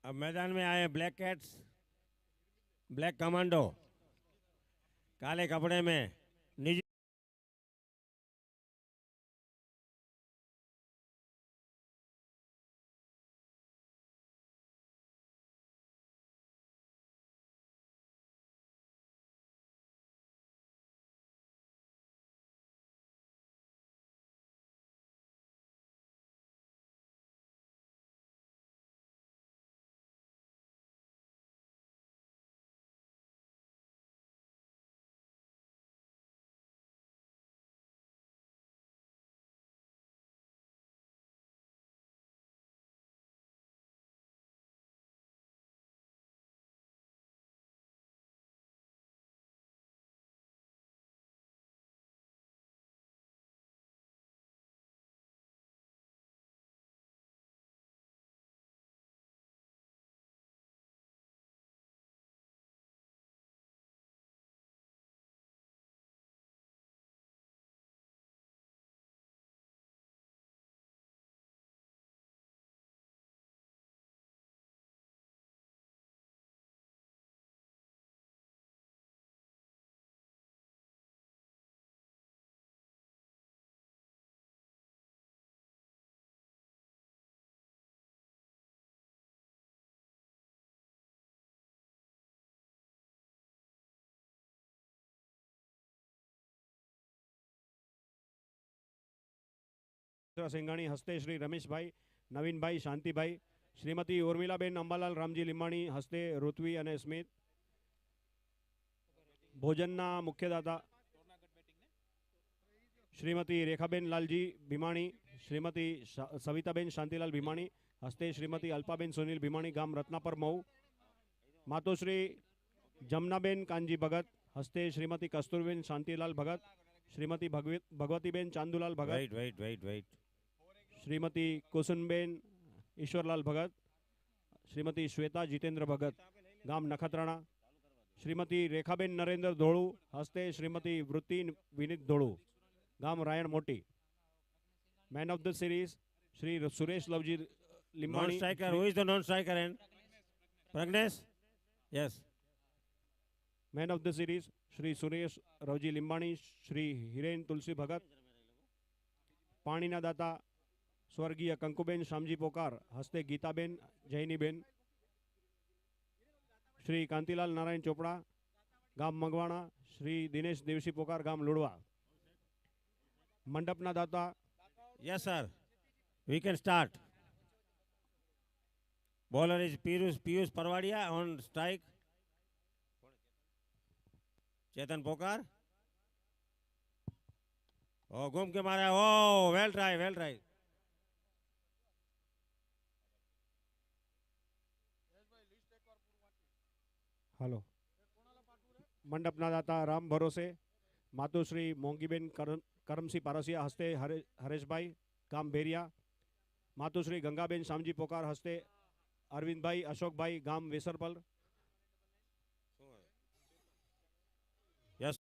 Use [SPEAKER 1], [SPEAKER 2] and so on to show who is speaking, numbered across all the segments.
[SPEAKER 1] अब मैदान में आए ब्लैक कैट्स, ब्लैक कमांडो, काले कपड़े में निजी
[SPEAKER 2] सिंघाणी हस्ते श्री रमेश भाई, नवीन भाई, शांति भाई, श्रीमती उर्मिलाबेन अंबालाल रामजी लिंबाणी हस्ते ऋत्वी और स्मित, भोजनना मुख्यदाता श्रीमती रेखाबेन लालजी भीमाणी, श्रीमती सविताबेन शांतिलाल भीमाणी हस्ते श्रीमती अल्पाबेन सुनील भीमाणी गाम रत्नापर मऊ, मातोश्री जमनाबेन कांजी भगत हस्ते श्रीमती कस्तूरबेन शांतिलाल भगत, श्रीमती भगवतीबेन चांदूलाल भगत,
[SPEAKER 1] वेट
[SPEAKER 2] श्रीमती कुसुनबेन ईश्वरलाल भगत, श्रीमती श्वेता जितेंद्र भगत गाम नखत्राणा, श्रीमती रेखाबेन नरेंद्र धोळू हस्ते श्रीमती वृत्ति विनीत धोळू गाम Rayan Moti, man of the series Shri Suresh Lavji
[SPEAKER 1] नॉन
[SPEAKER 2] Limbani,
[SPEAKER 1] striker, who is the non striker and Pragnesh? Yes.
[SPEAKER 2] Man of the series Shri Suresh Ravji Limbani, Shri Hiren Tulsi Bhagat, पाणीना दाता स्वर्गीय कंकुबेन शामजी पोकार हस्ते गीताबेन जैनीबेन, श्री कांतिलाल नारायण चोपड़ा गाम मंगवाणा, श्री दिनेश देवसी पोकार गाम लुड़वा, मंडपना दाता
[SPEAKER 1] Yes, sir. We can start. Bowler is Piyush Parwadia on strike. Chetan Pokar. Oh, घूम के मारा. Oh, well try, well try.
[SPEAKER 2] Hello, मंडपना दाता राम भरोसे, मातोश्री मोंगीबेन करमसी पारसिया हस्ते हरेश भाई गाम बेरिया, मातोश्री गंगाबेन शामजी पोकार हस्ते अरविंद भाई अशोक भाई गाम वेसरपल,
[SPEAKER 1] Yes.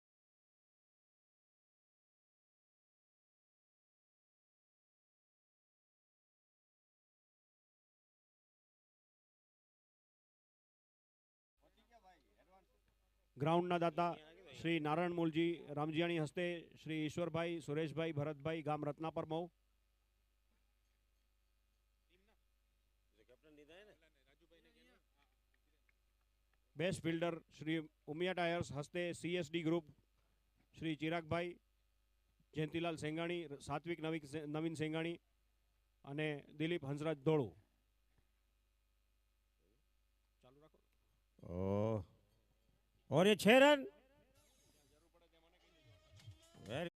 [SPEAKER 2] ग्राउंडना दाता श्री नारायण मूलजी रामजियाणी हस्ते श्री ईश्वर भाई सुरेश भाई भरत भाई गाम Ratnapar Mau, best fielder Shri Umiya tyres हस्ते CSD ग्रुप श्री चिराग भाई जयंतीलाल सेंगाणी, सात्विक नवीन सेंगाणी અને દિલીપ હંસરાજ ધોળુ.
[SPEAKER 1] Oh. और ये 6 रन. Very.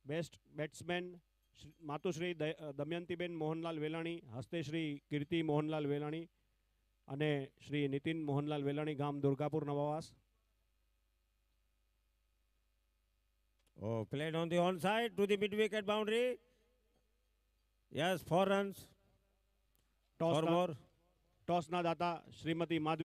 [SPEAKER 2] बेस्ट બેટ્સમેન માતુશ્રી દમયંતીબેન મોહનલાલ વેલાણી હસ્તે શ્રી કીર્તિ મોહનલાલ વેલાણી અને શ્રી નીતિન મોહનલાલ વેલાણી ગામ Durgapur Navavas.
[SPEAKER 1] Oh, played on the onside to the mid wicket boundary. Yes, 4 runs. Four
[SPEAKER 2] ટોસના દાતા શ્રીમતી માધવી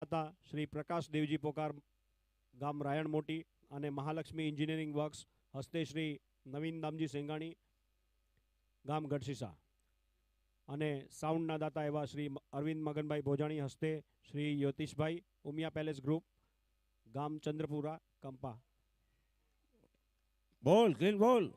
[SPEAKER 2] દાતા શ્રી પ્રકાશ દેવજી પોકાર ગામ રાયણ મોટી અને મહાલક્ષ્મી એન્જિનિયરિંગ વર્ક્સ હસ્તે શ્રી નવીન દામજી સેંગાણી ગામ ગઢશીસા અને સાઉન્ડના દાતા એવા શ્રી અરવિંદ મગનભાઈ ભોજાણી હસ્તે શ્રી જ્યોતિષભાઈ ઉમિયા પેલેસ ગ્રુપ ગામ ચંદ્રપુરા કંપા.
[SPEAKER 1] બોલ ક્લીન બોલ.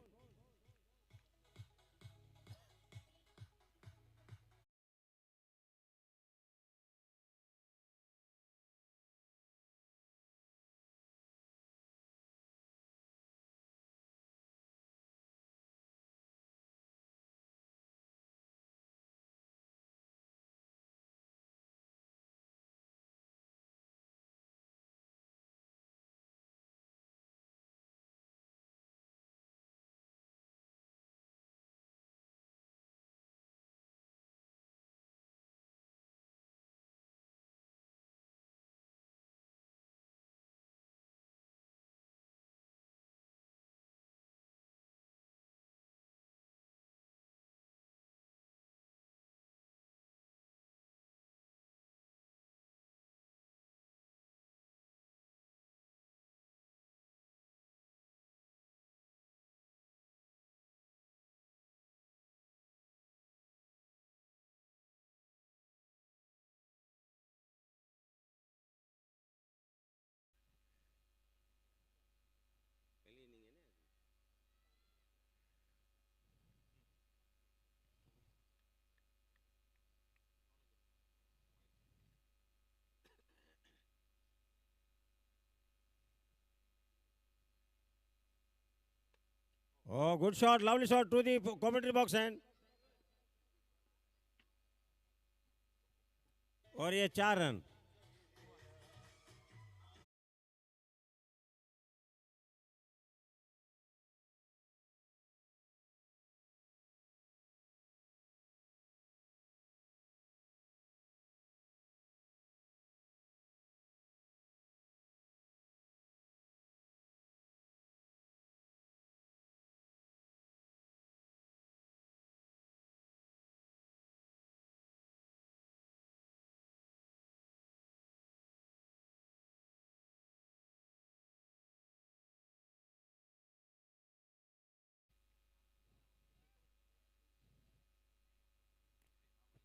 [SPEAKER 1] Oh, good shot, lovely shot to the commentary box and. और ये 4 रन.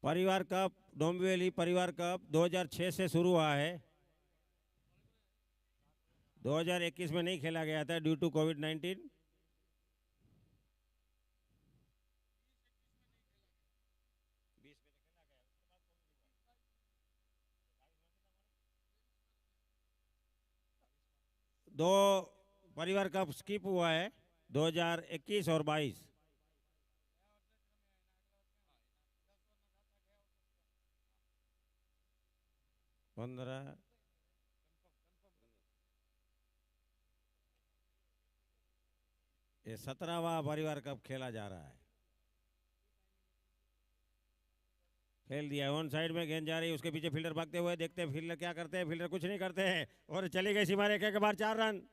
[SPEAKER 1] परिवार कप डोंबिवली परिवार कप 2006 से शुरू हुआ है। 2021 में नहीं खेला गया था ड्यू टू कोविड-19। दो परिवार कप स्किप हुआ है 2021 और 22। 15 ये 17वां परिवार कप खेला जा रहा है। खेल दिया ऑन साइड में गेंद जा रही है, उसके पीछे फील्डर भागते हुए, देखते हैं फील्डर क्या करते हैं। फील्डर कुछ नहीं करते हैं और चली गई सीमा रेखा के बाहर 4 रन।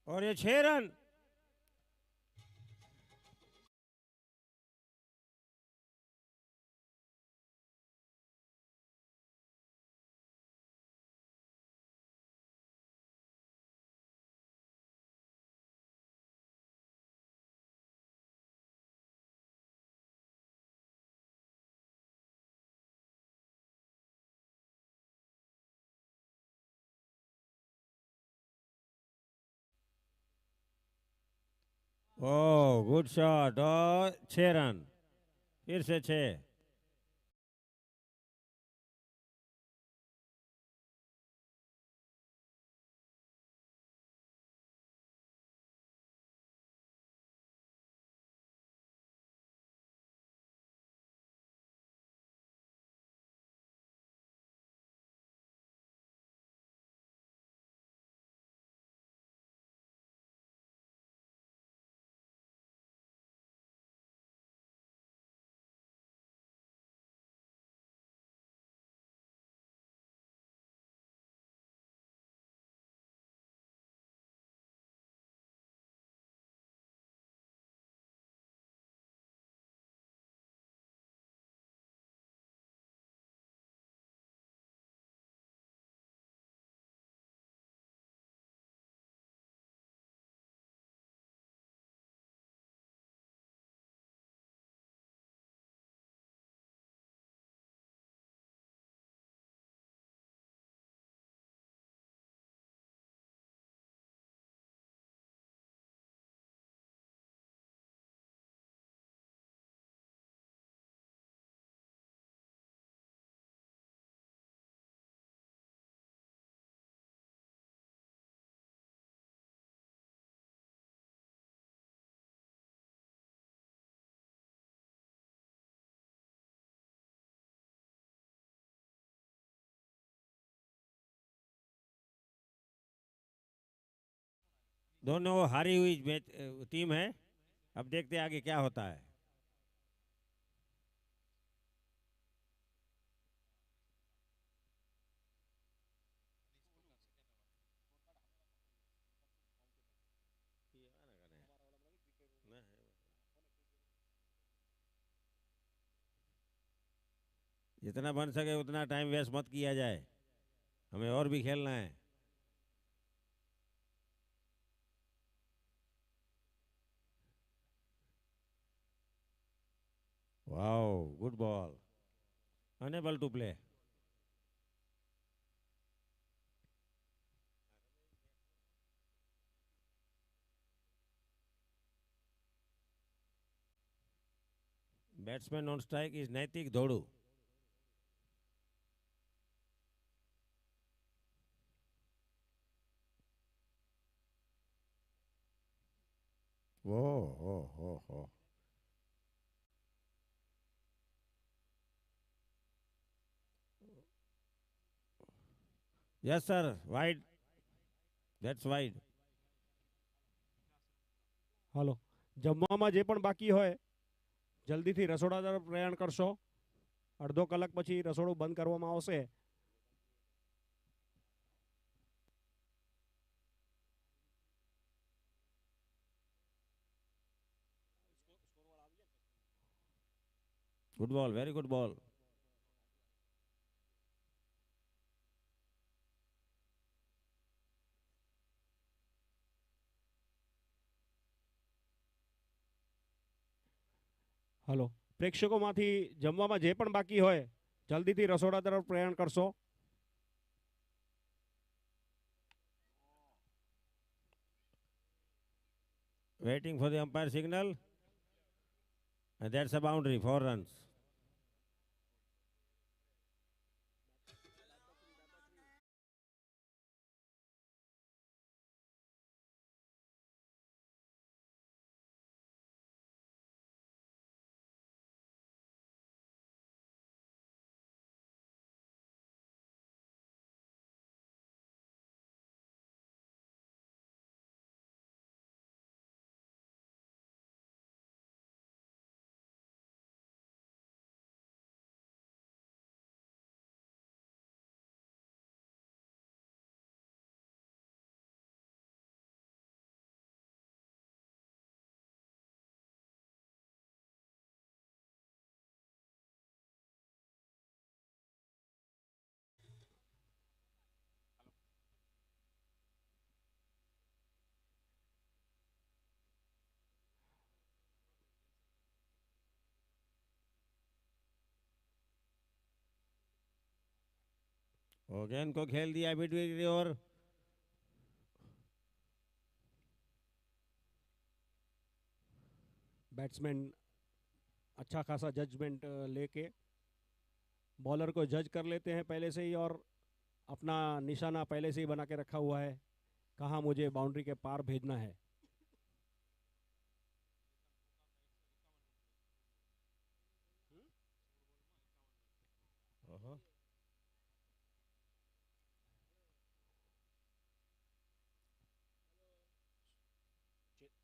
[SPEAKER 1] और ये 6 रन। ओह गुड शॉट और 6 रन, फिर से 6। दोनों हारी हुई टीम है। अब देखते हैं आगे क्या होता है। जितना बन सके उतना टाइम वेस्ट मत किया जाए, हमें और भी खेलना है। Wow, good ball, unable to play. Batsman on strike is Naitik Dhodu. वो हो। Yes sir, wide, that's wide.
[SPEAKER 2] હાલો, જમવામાં જે પણ બાકી હોય જલ્દીથી રસોડા તરફ પ્રયાણ કરશો. અડધો કલાક પછી રસોડું બંધ કરવામાં આવશે.
[SPEAKER 1] Good ball, very good ball.
[SPEAKER 2] હાલો, પ્રેક્ષકોમાંથી જમવામાં જે પણ બાકી હોય જલ્દીથી રસોડા તરફ પ્રયાણ કરશો.
[SPEAKER 1] Waiting for the umpire signal, and that's a boundary, 4 runs. ओगेन को खेल दिया मिडविकेट की ओर।
[SPEAKER 2] बैट्समैन अच्छा खासा जजमेंट लेके बॉलर को जज कर लेते हैं पहले से ही और अपना निशाना पहले से ही बना के रखा हुआ है कहाँ मुझे बाउंड्री के पार भेजना है.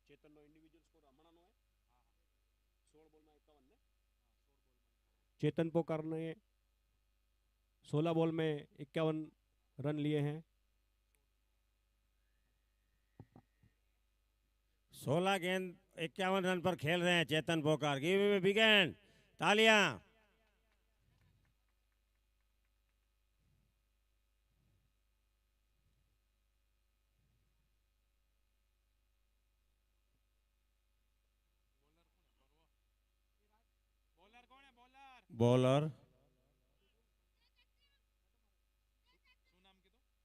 [SPEAKER 2] ચેતનનો ઇન્ડિવિડ્યુઅલ સ્કોર હમણાંનો હે 16 બોલમાં 51 ને चेतन पोकार ने 16 बॉल में 51 रन लिए हैं.
[SPEAKER 1] 16 गेंद 51 रन पर खेल रहे हैं Chetan Pokar. Give him a big hand, तालियां. बॉलर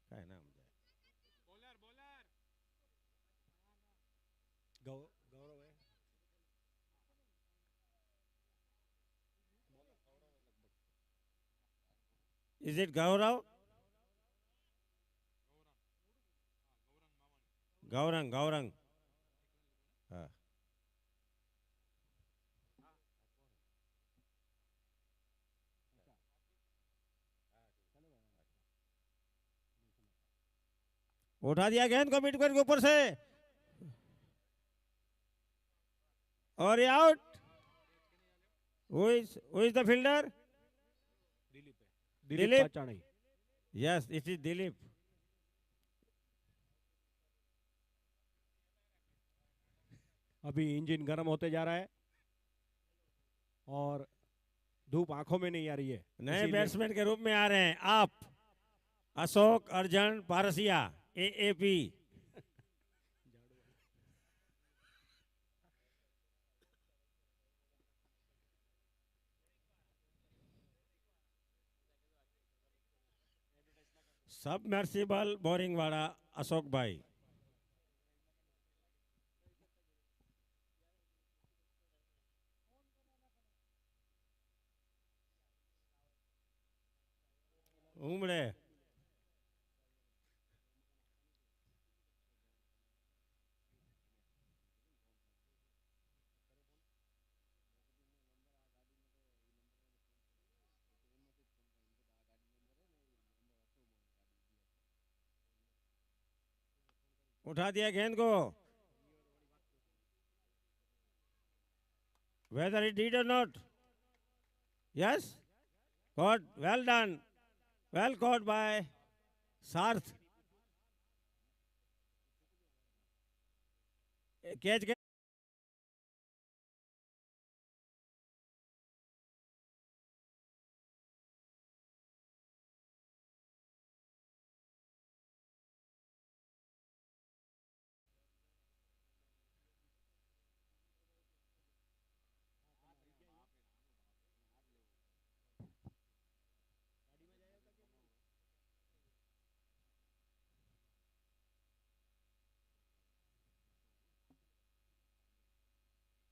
[SPEAKER 1] काय नाम
[SPEAKER 2] गौरव है.
[SPEAKER 1] Is it Gaurav? गौरंग गौरंग. हाँ. उठा दिया गेंद को मिड विकेट के ऊपर से और ये out. Who is the fielder?
[SPEAKER 2] Dilip Pachani.
[SPEAKER 1] Yes, it is Dilip.
[SPEAKER 2] अभी इंजन गर्म होते जा रहा है और धूप आंखों में नहीं आ रही है।
[SPEAKER 1] नए
[SPEAKER 2] इसीलिए
[SPEAKER 1] बैट्समैन के रूप में आ रहे हैं आप, अशोक अर्जन पारसिया, AAP। सबमर्सिबल बोरिंग वाला अशोक भाई। उमड़े उठा दिया गेंद को, whether it did or not. Yes, caught, well done, well caught by Sarth. Catch get.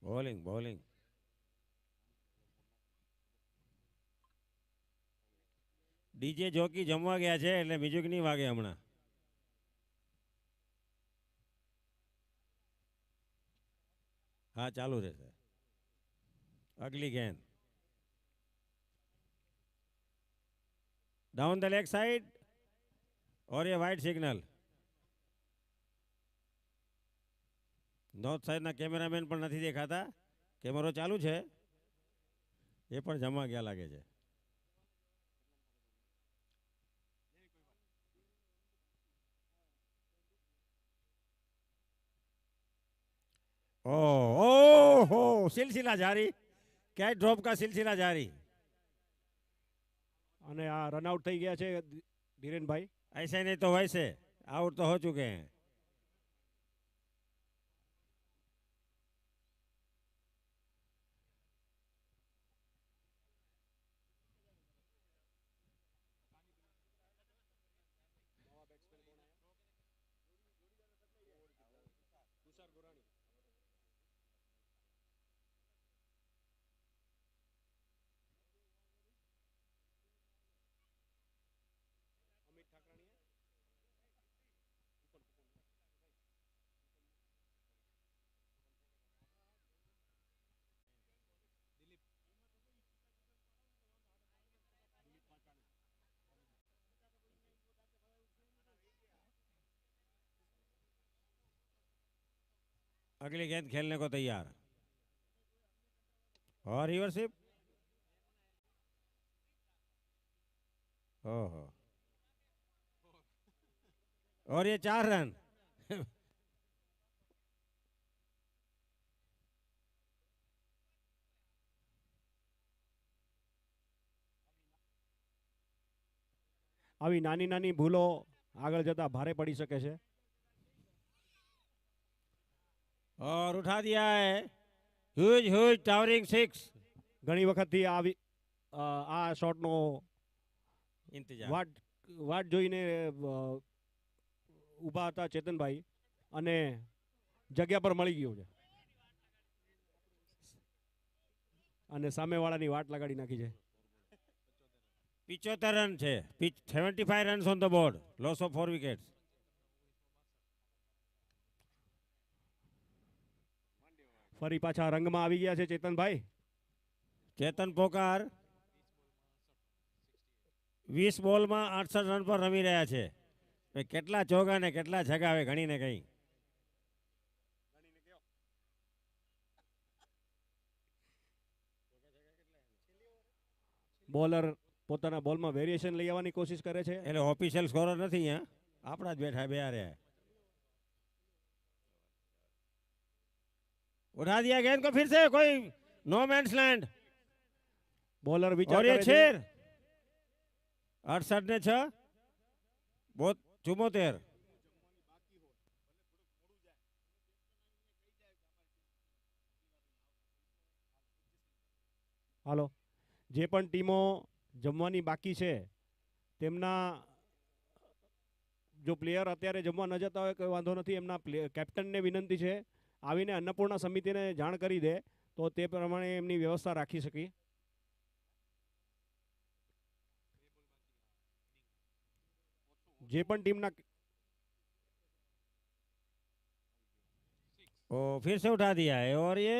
[SPEAKER 1] Bowling, bowling. DJ jockey જમવા ગયા છે એટલે મ્યુઝિક નહીં વાગે હમણાં. હા ચાલુ રહેશે. અગલી ગેંદ डाउन द लेग साइड और ये वाइट सिग्नल. नॉर्थ साइडના કેમેરામેન પણ નથી દેખાતા. કેમેરો ચાલુ છે, એ પણ જમવા ગયા લાગે છે. ओहो सिलसिला जारी, कैच ड्रॉप का सिलसिला जारी.
[SPEAKER 2] અને આ રન આઉટ થઈ ગયા છે ધીરેનભાઈ.
[SPEAKER 1] ऐसे नहीं तो वैसे आउट तो हो चुके हैं. अगली गेंद खेलने को तैयार और रिवर्सिप. ओहो और ये 4 रन.
[SPEAKER 2] આવી નાની નાની ભૂલો આગળ જતા ભારે પડી શકે છે.
[SPEAKER 1] और उठा दिया है ह्यूज ह्यूज टावरिंग 6.
[SPEAKER 2] ઘણી વખતથી આ શોટનો
[SPEAKER 1] इंतजार
[SPEAKER 2] વાટ જોઈને ઊભા હતા ચેતનભાઈ અને જગ્યા પર મળી ગયું છે અને સામેવાળાની વાટ લગાડી નાખી છે.
[SPEAKER 1] 75 રન છે. 75 runs on the board. Loss of 4 wickets.
[SPEAKER 2] ફરી પાછા રંગમાં આવી ગયા છે ચેતનભાઈ.
[SPEAKER 1] ચેતન પોકાર 20 બોલમાં 68 રન પર રમી રહ્યા છે. કેટલા ચોગા ને કેટલા છગ્ગા આવે ઘણી ને કઈ.
[SPEAKER 2] બોલર પોતાના બોલમાં વેરિએશન લઈ આવવાની કોશિશ કરે છે.
[SPEAKER 1] એટલે ઓફિશિયલ સ્કોરર નથી અહીંયા, આપણા જ બેઠા બે રહ્યા. उठा दिया गेंद को फिर से, कोई नो मैंस लैंड.
[SPEAKER 2] બોલર વિચાર
[SPEAKER 1] और ये
[SPEAKER 2] કરે છે.
[SPEAKER 1] छेर 68 ने 6 बहुत 74.
[SPEAKER 2] હાલો, જે પણ ટીમો જમવાની બાકી છે તેમના જો પ્લેયર અત્યારે જમવા ન જતા હોય કોઈ વાંધો નથી, એમના કેપ્ટનને વિનંતી છે આવીને અન્નપૂર્ણા સમિતિને જાણ કરી દે તો તે પ્રમાણે એમની વ્યવસ્થા રાખી શકી. જે પણ ટીમના
[SPEAKER 1] ओ फिर से उठा दिया है और ये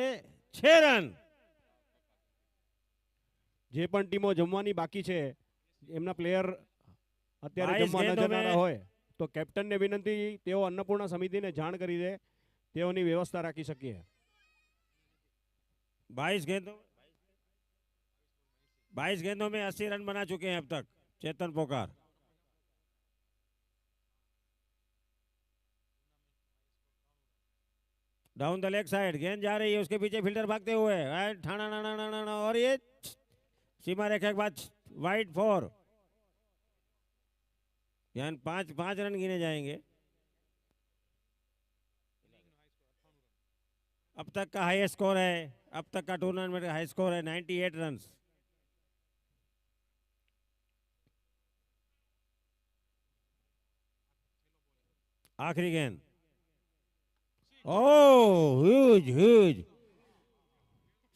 [SPEAKER 1] 6 रन.
[SPEAKER 2] જે પણ ટીમો જમવાની બાકી છે એમના પ્લેયર અત્યારે
[SPEAKER 1] 22
[SPEAKER 2] જમવા ન
[SPEAKER 1] ગેંદો
[SPEAKER 2] જનારા
[SPEAKER 1] મેં-
[SPEAKER 2] હોય તો કેપ્ટનને વિનંતી તેઓ અન્નપૂર્ણા સમિતિને જાણ કરી દે, તેઓની વ્યવસ્થા રાખી શકીએ.
[SPEAKER 1] 22 गेंदों 22 गेंदों में 80 रन बना चुके हैं अब तक चेतन पोकार. डाउन द लेग साइड गेंद जा रही है, उसके पीछे फील्डर भागते हुए ठाणा ना ना ना ना ना और ये सीमा रेखा के बाद वाइड 4. यानी 5 रन गिने जाएंगे. अब तक का हाईएस्ट स्कोर है, अब तक का टूर्नामेंट का हाई स्कोर है 98 रन. आखिरी गेंद. ओह ह्यूज ह्यूज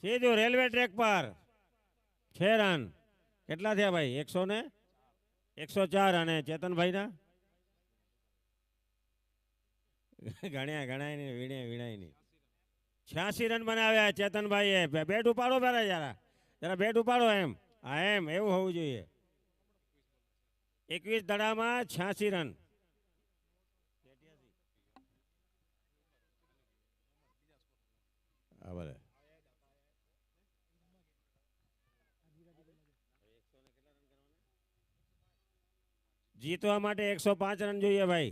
[SPEAKER 1] સીધું રેલવે ટ્રેક પર 6 રન. કેટલા થયા ભાઈ? 100 ને 104 અને ચેતનભાઈના ગણ્યા ગણાય નહીં, વીણ્યા વીણાય નહીં. 86 રન બનાવ્યા ચેતનભાઈએ. બેટ ઉપાડો પેલા જરા બેટ ઉપાડો એમ. હા એમ એવું હોવું જોઈએ. 21 દડામાં 86 રન. હા ભલે. જીતવા માટે 105 રન જોઈએ ભાઈ.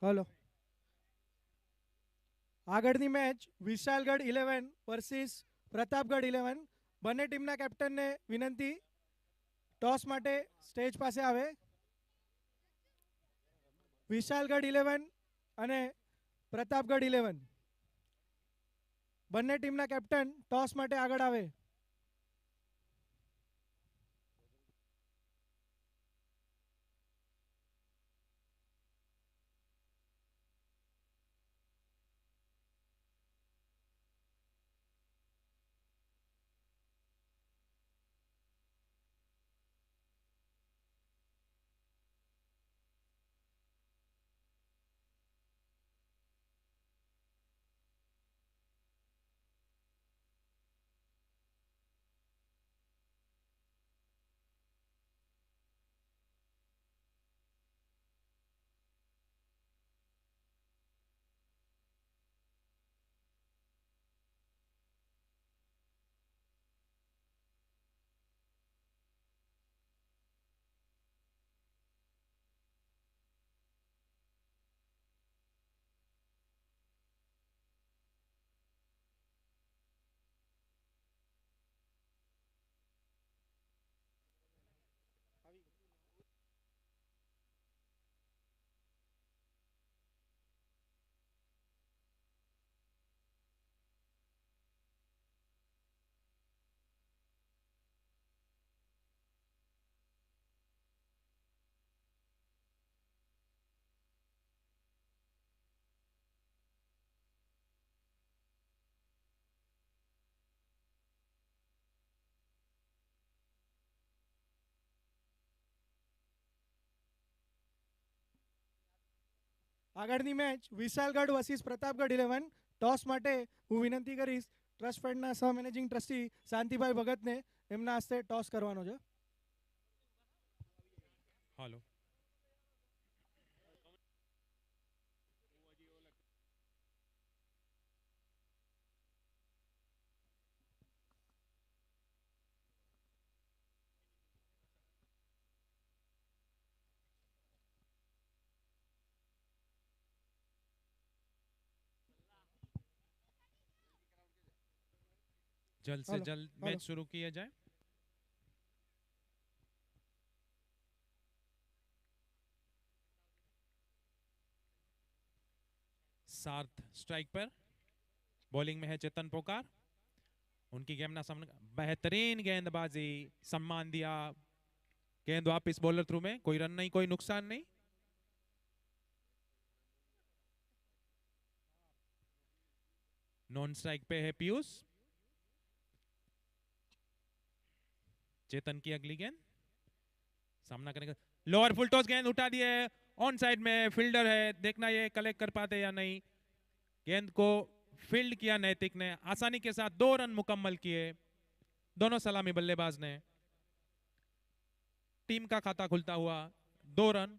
[SPEAKER 3] હલો, આગળની મેચ વિશાલગઢ 11 વર્સિસ પ્રતાપગઢ 11. બંને ટીમના કેપ્ટનને વિનંતી ટોસ માટે સ્ટેજ પાસે આવે. વિશાલગઢ 11 અને પ્રતાપગઢ 11 બંને ટીમના કેપ્ટન ટોસ માટે આગળ આવે. આગળની મેચ વિશાલગઢ વર્સિસ પ્રતાપગઢ 11. ટોસ માટે હું વિનંતી કરીશ ટ્રસ્ટ ફંડના સહ મેનેજિંગ ટ્રસ્ટી શાંતિભાઈ ભગતને એમના હસ્તે ટોસ કરવાનો છે.
[SPEAKER 4] હાલો, जल्द से
[SPEAKER 3] हेलो,
[SPEAKER 4] जल्द
[SPEAKER 3] हेलो।
[SPEAKER 4] मैच शुरू किया जाए। सार्थ स्ट्राइक पर, बॉलिंग में है चेतन पोकार। उनकी गेम ना सामने, बेहतरीन गेंदबाजी, सम्मान दिया, गेंद वापिस बॉलर थ्रू में, कोई रन नहीं, कोई नुकसान नहीं। नॉन स्ट्राइक पे है पीयूष। चेतन की अगली गेंद, सामना करेंगे, लोअर फुल टॉस, गेंद उठा दिए, ऑन साइड में फील्डर है, देखना ये कलेक्ट कर पाते या नहीं। गेंद को फील्ड किया नैतिक ने, आसानी के साथ 2 रन मुकम्मल किए दोनों सलामी बल्लेबाज ने। टीम का खाता खुलता हुआ 2 रन।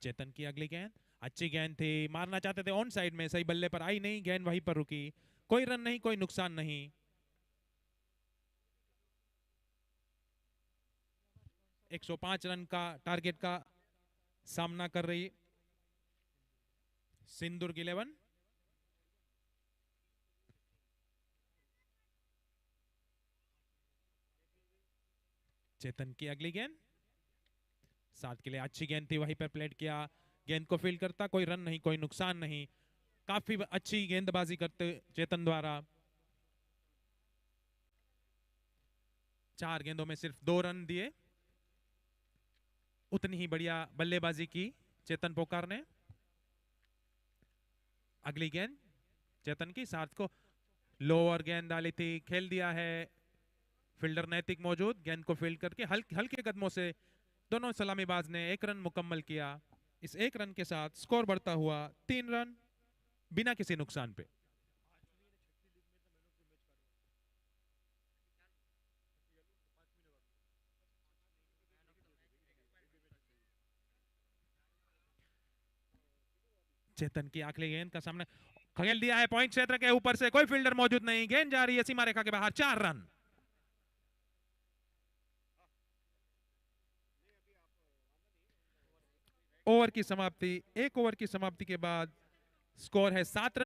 [SPEAKER 4] चेतन की अगली गेंद, अच्छी गेंद थी, मारना चाहते थे ऑन साइड में, सही बल्ले पर आई नहीं, गेंद वहीं पर रुकी, कोई रन नहीं, कोई नुकसान नहीं। एक 105 रन का टारगेट का सामना कर रही सिंधुदुर्ग 11। चेतन की अगली गेंद, 7 के लिए अच्छी गेंद थी, वहीं पर प्लेट किया, गेंद को फील्ड करता, कोई रन नहीं, कोई नुकसान नहीं। काफी अच्छी गेंदबाजी करते चेतन द्वारा। 4 गेंदों में सिर्फ 2 रन दिए, उतनी ही बढ़िया बल्लेबाजी की चेतन पोकार ने। अगली गेंद चेतन की, सार्थ को लोअर गेंद डाली थी, खेल दिया है, फील्डर नैतिक मौजूद, गेंद को फील्ड करके हल्के कदमों से दोनों सलामीबाज ने 1 रन मुकम्मल किया। इस 1 रन के साथ स्कोर बढ़ता हुआ 3 रन बिना किसी नुकसान पे। चेतन की आखिरी गेंद का सामने खेल दिया है, पॉइंट क्षेत्र के ऊपर से, कोई फील्डर मौजूद नहीं, गेंद जा रही है सीमा रेखा के बाहर, 4 रन। ओवर की समाप्ति, 1 ओवर की समाप्ति के बाद स्कोर है 7 रन।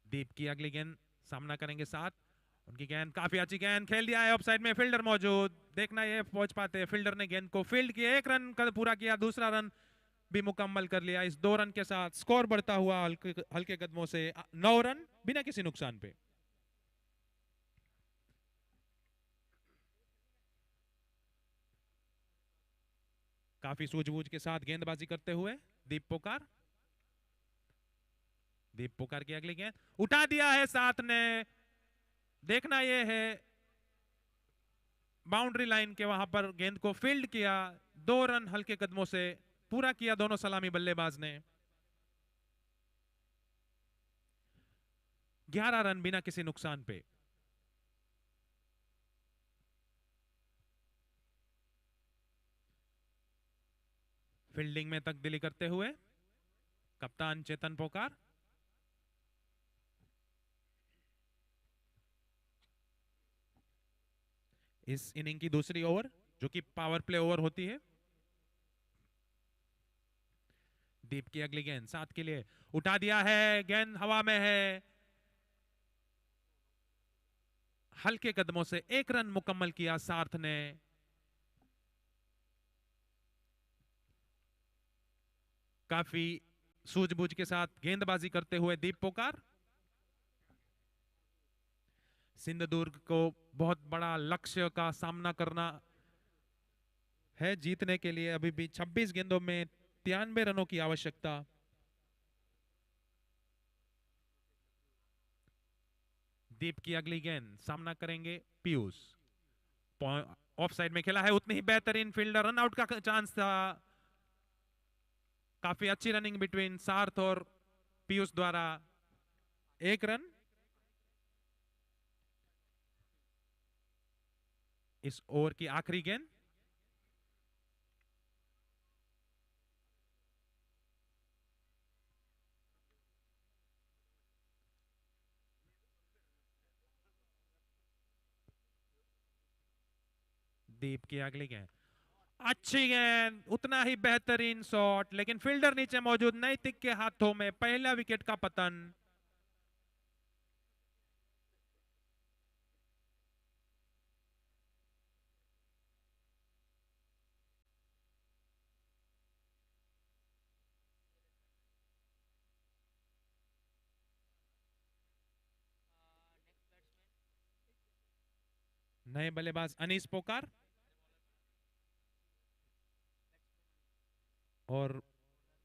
[SPEAKER 4] दीप की अगली गेंद, सामना करेंगे 7। उनकी गेंद काफी अच्छी गेंद, खेल दिया है, ऑफसाइड में फील्डर मौजूद, देखना ये पहुंच पाते, फील्डर ने गेंद को फील्ड किया, 1 रन का पूरा किया, दूसरा रन भी मुकम्मल कर लिया। इस 2 रन के साथ स्कोर बढ़ता हुआ हल्के कदमों से 9 रन बिना किसी नुकसान पे। काफी सूझबूझ के साथ गेंदबाजी करते हुए दीप पोकार। दीप पोकार की अगली गेंद, उठा दिया है 7 ने, देखना यह है बाउंड्री लाइन के वहां पर गेंद को फील्ड किया, 2 रन हल्के कदमों से पूरा किया दोनों सलामी बल्लेबाज ने। 11 रन बिना किसी नुकसान पे। फील्डिंग में तब्दीली करते हुए कप्तान चेतन पोकार। इस इनिंग की दूसरी ओवर, जो कि पावर प्ले ओवर होती है। दीप की अगली गेंद 7 के लिए, उठा दिया है, गेंद हवा में है, हल्के कदमों से 1 रन मुकम्मल किया सार्थ ने। काफी सूझबूझ के साथ गेंदबाजी करते हुए दीप पोकार। सिंधुदुर्ग को बहुत बड़ा लक्ष्य का सामना करना है जीतने के लिए, अभी भी 26 गेंदों में 93 रनों की आवश्यकता। दीप की अगली गेंद, सामना करेंगे पीयूष, ऑफ साइड में खेला है, उतनी ही बेहतरीन फील्डर, रन आउट का चांस था। काफी अच्छी रनिंग बिटवीन सार्थ और पीयूष द्वारा, 1 रन। इस ओवर की आखिरी गेंद, नवदीप की अगली गेंद, अच्छी गेंद, उतना ही बेहतरीन शॉट, लेकिन फील्डर नीचे मौजूद नैतिक के हाथों में पहला विकेट का पतन। नए बल्लेबाज अनीस पोकार और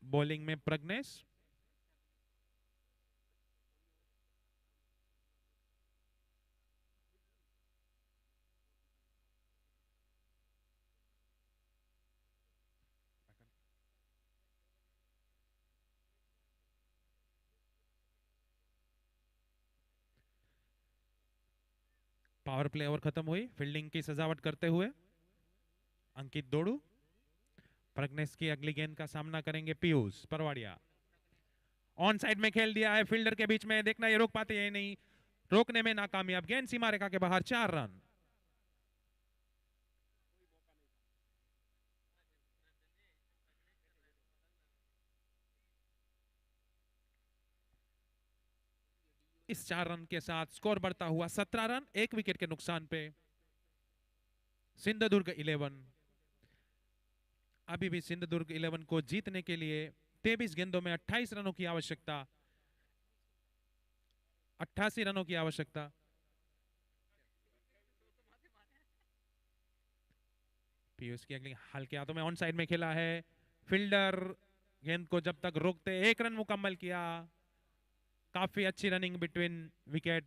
[SPEAKER 4] बॉलिंग में प्रज्ञेश। पावर प्ले ओवर खत्म हुई। फील्डिंग की सजावट करते हुए अंकित दोड़ू, प्रज्ञेश की अगली गेंद का सामना करेंगे पीयूष परवाड़िया। ऑन साइड में खेल दिया है, फील्डर के बीच में, देखना ये रोक पाते हैं नहीं, रोकने में नाकामयाब, गेंद सीमा रेखा के बाहर, 4 रन। इस 4 रन के साथ स्कोर बढ़ता हुआ 17 रन, 1 विकेट के नुकसान पे सिंधुदुर्ग 11। अभी भी सिंधुदुर्ग 11 को जीतने के लिए 23 गेंदों में 28 रनों की आवश्यकता, 88 रनों की आवश्यकता। पीयूष की अगली हल्के हाथों में ऑन साइड में खेला है, फील्डर गेंद को जब तक रोकते, 1 रन मुकम्मल किया। काफी अच्छी रनिंग बिटवीन विकेट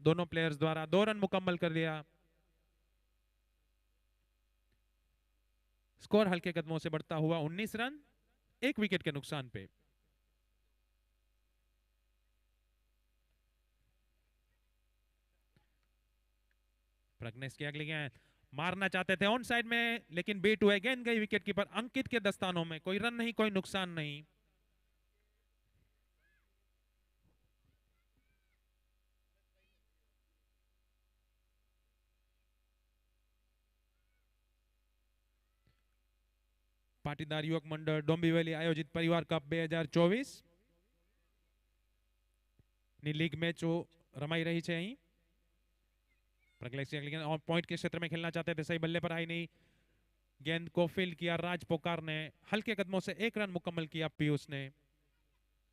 [SPEAKER 4] दोनों प्लेयर्स द्वारा, 2 रन मुकम्मल कर दिया। स्कोर हल्के कदमों से बढ़ता हुआ 19 रन, 1 विकेट के नुकसान पे। प्रज्ञेश की अगली गेंद, मारना चाहते थे ऑन साइड में, लेकिन बीट हुए, गेंद गई विकेट कीपर अंकित के दस्तानों में। कोई रन नहीं, कोई नुकसान नहीं। પાટીદાર યુવક મંડળ ડોંબીવલી આયોજિત પરિવાર કપ 2024 ની લીગ મેચો રમાઈ રહી છે। અહીં प्रज्ञेश पॉइंट के क्षेत्र में खेलना चाहते थे, सही बल्ले पर आई नहीं, गेंद को फील्ड किया राज पोकार ने, हल्के कदमों से 1 रन मुकम्मल किया पीयूष ने।